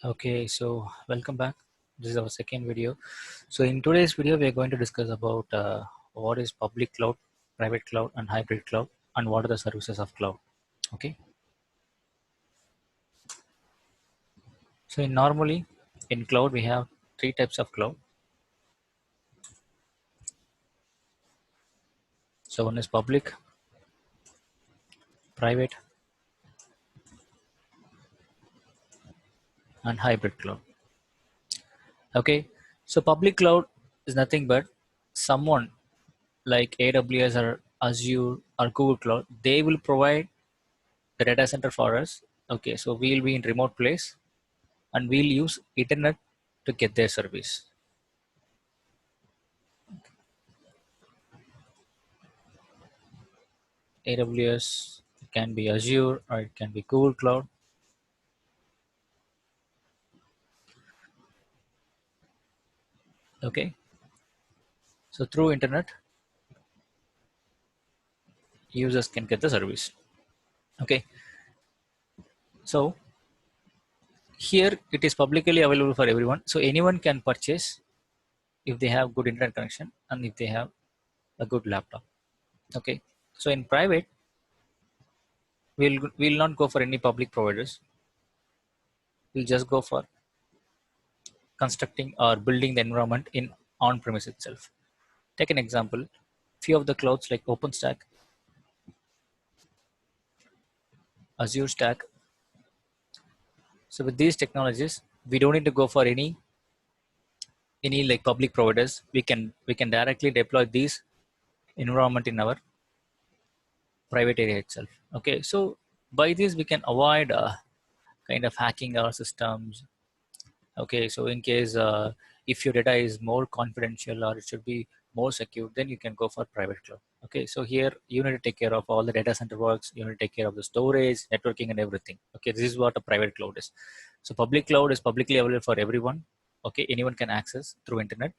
Okay, so welcome back. This is our second video. So in today's video, we are going to discuss about what is public cloud, private cloud, and hybrid cloud, and what are the services of cloud. Okay. So normally in cloud, we have three types of cloud. So one is public, private, and hybrid cloud. Okay. So public cloud is nothing but someone like AWS or Azure or Google Cloud. They will provide the data center for us. Okay. So we'll be in remote place and we'll use internet to get their service. AWS, it can be Azure or it can be Google Cloud. Okay, so through internet, users can get the service. Okay, so here it is publicly available for everyone. So anyone can purchase if they have good internet connection and if they have a good laptop. Okay, so in private, we'll not go for any public providers. We'll just go for constructing or building the environment in on-premise itself. Take an example. Few of the clouds like OpenStack, Azure Stack. So with these technologies, we don't need to go for any like public providers. We can directly deploy these environment in our private area itself. Okay, so by this we can avoid kind of hacking our systems. Okay, so in case if your data is more confidential or it should be more secure, then you can go for private cloud. Okay, so here you need to take care of all the data center works. You need to take care of the storage, networking, and everything. Okay, this is what a private cloud is. So public cloud is publicly available for everyone. Okay, anyone can access through internet.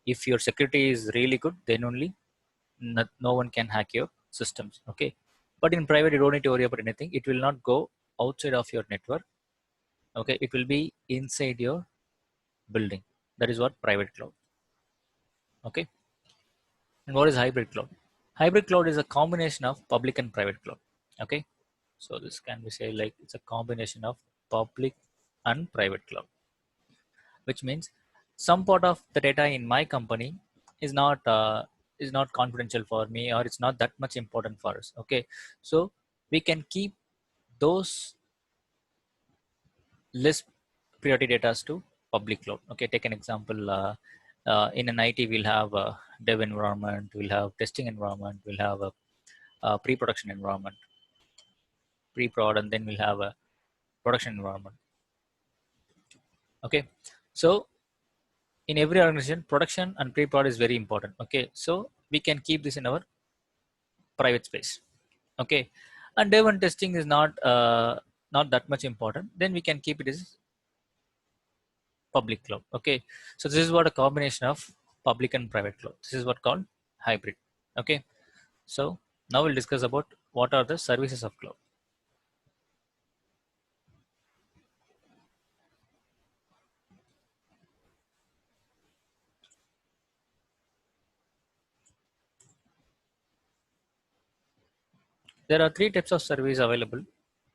If your security is really good, then only no one can hack your systems. Okay, but in private, you don't need to worry about anything. It will not go outside of your network. Okay, it will be inside your building. That is what private cloud. Okay, and what is hybrid cloud? Hybrid cloud is a combination of public and private cloud. Okay, so this can be say like it's a combination of public and private cloud, which means some part of the data in my company is not confidential for me, or it's not that much important for us. Okay, so we can keep those less priority data to public cloud. Okay, take an example. In an IT, we'll have a dev environment, we'll have testing environment, we'll have a pre-production environment, pre-prod, and then we'll have a production environment. Okay, so in every organization, production and pre-prod is very important. Okay, so we can keep this in our private space. Okay, and dev and testing is not that much important. Then we can keep it as public cloud. Okay, so this is what a combination of public and private cloud. This is what called hybrid. Okay, so now we'll discuss about what are the services of cloud. There are three types of service available.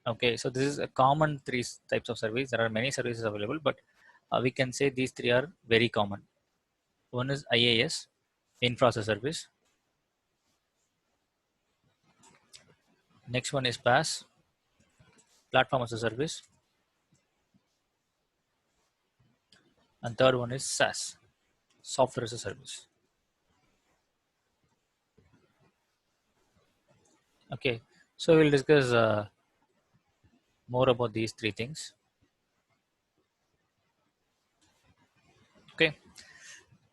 Okay, so this is a common three types of service. There are many services available, but we can say these three are very common. One is IaaS, infra as a service. Next one is PaaS, platform as a service, and third one is SaaS, software as a service. Okay, so we'll discuss more about these three things. Okay,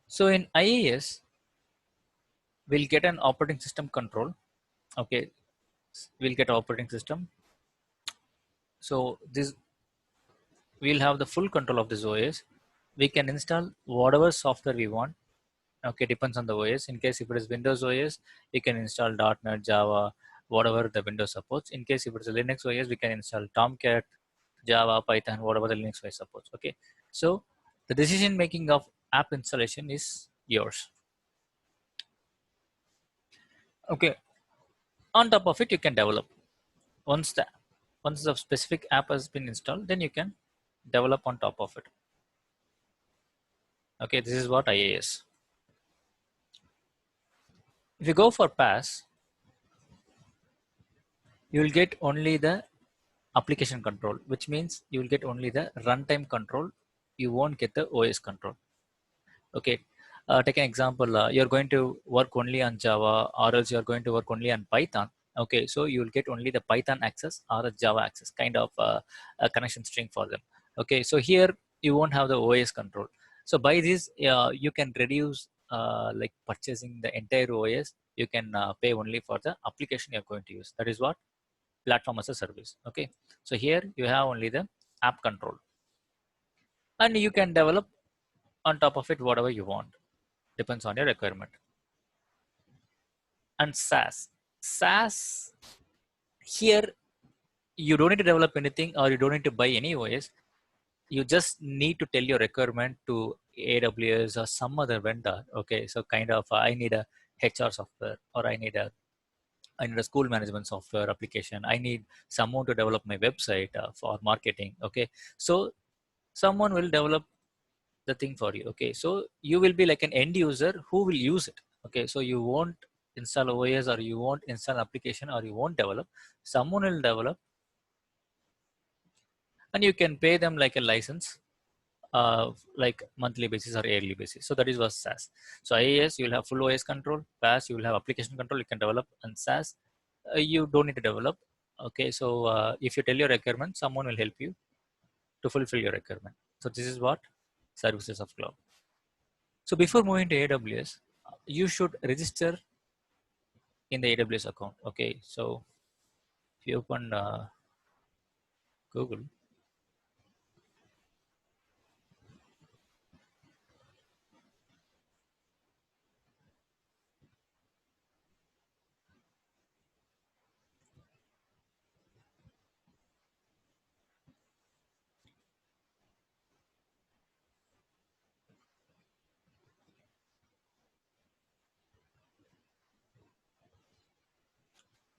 so in IaaS, we'll get an operating system control. Okay, we'll get operating system. So this we'll have the full control of this OS. We can install whatever software we want. Okay, depends on the OS. In case if it is Windows OS, we can install .NET, Java, whatever the Windows supports. In case if it is a Linux OS, we can install Tomcat, Java, Python, whatever the Linux OS supports. Okay, so the decision making of app installation is yours. Okay, on top of it, you can develop. Once the specific app has been installed, then you can develop on top of it. Okay, this is what IaaS. If you go for PaaS, you will get only the application control, which means you will get only the runtime control. You won't get the OS control. Okay, take an example. You're going to work only on Java, or else you're going to work only on Python. Okay, so you will get only the Python access or the Java access, kind of a connection string for them. Okay, so here you won't have the OS control. So by this, you can reduce like purchasing the entire OS. You can pay only for the application you're going to use. That is what platform as a service. Okay, so here you have only the app control, and you can develop on top of it whatever you want, depends on your requirement. And SaaS, here you don't need to develop anything, or you don't need to buy any OS. You just need to tell your requirement to AWS or some other vendor. Okay, so kind of I need a HR software, or I need a school management software application. I need someone to develop my website for marketing. Okay, so someone will develop the thing for you. Okay, so you will be like an end user who will use it. Okay, so you won't install OS, or you won't install application, or you won't develop. Someone will develop, and you can pay them like a license, like monthly basis or yearly basis. So that is what SaaS. So IaaS, you will have full OS control. PaaS, you will have application control, you can develop. And SaaS, you don't need to develop. Okay, so if you tell your requirement, someone will help you to fulfill your requirement. So this is what services of cloud. So before moving to AWS, you should register in the AWS account. Okay, so if you open Google,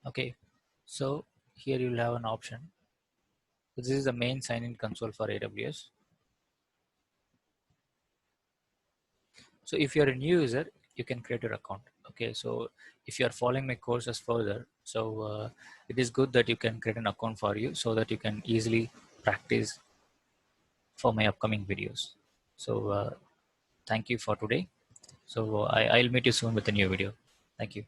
okay, so here you will have an option. So this is the main sign-in console for AWS. So if you're a new user, you can create your account. Okay, so if you are following my courses further, so it is good that you can create an account for you, so that you can easily practice for my upcoming videos. So thank you for today. So I'll meet you soon with a new video. Thank you.